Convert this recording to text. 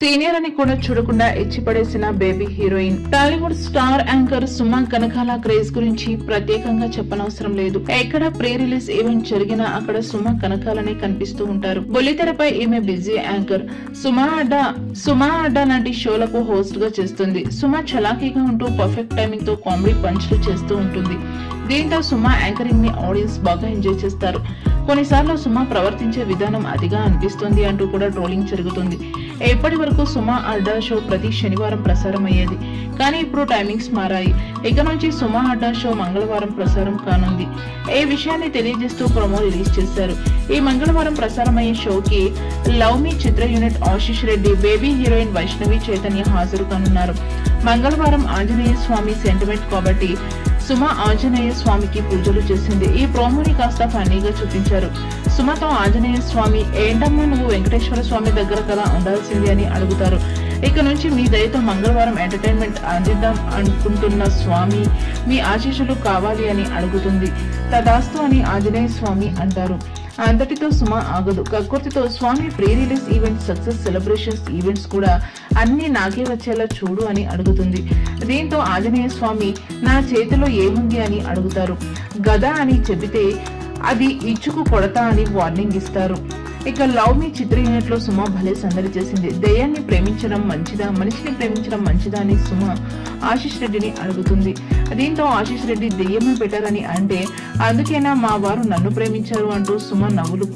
Senior అని కూడా చూడకుండా ఎచ్చిపడేసిన baby heroine. Tollywood star anchor Suma Kanakala craze గురించి ప్రత్యేకంగా చెప్పనవసరం లేదు. ఎక్కడ ప్రీ రిలీజ్ ఈవెంట్ జరిగినా అక్కడ సుమ కనకాలనే కనిపిస్తూ ఉంటారు. బుల్లితెరపై ఈమె బిజీ యాంకర్. సుమా అడ్డా లాంటి షోలకు హోస్ట్ గా చేస్తుంది. సుమ చలాకీగా ఉంటూ పర్ఫెక్ట్ టైమింగ్ తో కామెడీ పంచ్లు చేస్తూ ఉంటుంది. దీంతో సుమ యాంకరింగ్ ని ఆడియన్స్ బాగా ఎంజాయ్ చేస్తారు. కొన్నిసార్లు సుమ ప్రవర్తించే విధానం అదిగా అనిపిస్తుంది అంటూ కూడా ట్రోలింగ్ జరుగుతుంది. ఎప్పటి వరకు సుమ అడ్డా షో ప్రతి శనివారం ప్రసారం అయ్యేది, కానీ ఇప్పుడు టైమింగ్స్ మారాయి. ఇక నుంచి సుమ అడ్డా షో మంగళవారం ప్రసారం కానుంది. ఈ విషయాన్ని తెలియజేస్తూ ప్రోమో రిలీజ్ చేశారు. ఈ మంగళవారం ప్రసారం అయ్యే షోకి లవ్ మీ చిత్ర unit Ashish Reddy, baby heroine Vaishnavi Chaitanya హాజరు కానున్నారు. మంగళవారం ఆంజనేయ స్వామి సెంటిమెంట్ కాబట్టి సుమ ఆంజనేయ స్వామికి పూజలు చేసింది. ఈ ప్రోమోని కాస్త ఫన్నీగా చూపించారు. సుమతో ఆంజనేయ స్వామి, ఏంటమ్మా నువ్వు వెంకటేశ్వర స్వామి దగ్గర కదా ఉండాల్సింది అని అడుగుతారు. ఇక నుంచి మీ దయతో మంగళవారం ఎంటర్టైన్మెంట్ అందిద్దాం అనుకుంటున్న స్వామి, మీ ఆశీస్సులు కావాలి అని అడుగుతుంది. తదాస్తు అని ఆంజనేయ స్వామి అంటారు. అంతటితో సుమ ఆగదు. కక్కుర్తితో స్వామి pre release event, success celebrations events కూడా అన్ని నాకే వచ్చేలా చూడు అని అడుగుతుంది. దీంతో ఆంజనేయ స్వామి, నా చేతిలో ఏముంది అని అడుగుతారు. గద అని చెబితే అది ఇచ్చుకు కొడతా అని వార్నింగ్ ఇస్తారు. ఇక లవ్ మీ చిత్ర యూనిట్ లో సుమ భలే సందడి చేసింది. దయ్యాన్ని ప్రేమించడం మంచిదా, మనిషిని ప్రేమించడం మంచిదా అని సుమ ఆశిష్ రెడ్డిని అడుగుతుంది. దీంతో ఆశిష్ రెడ్డి దెయ్యమే బెటర్ అని అంటే, అందుకేనా మా వారు నన్ను ప్రేమించారు అంటూ సుమ నవ్వులు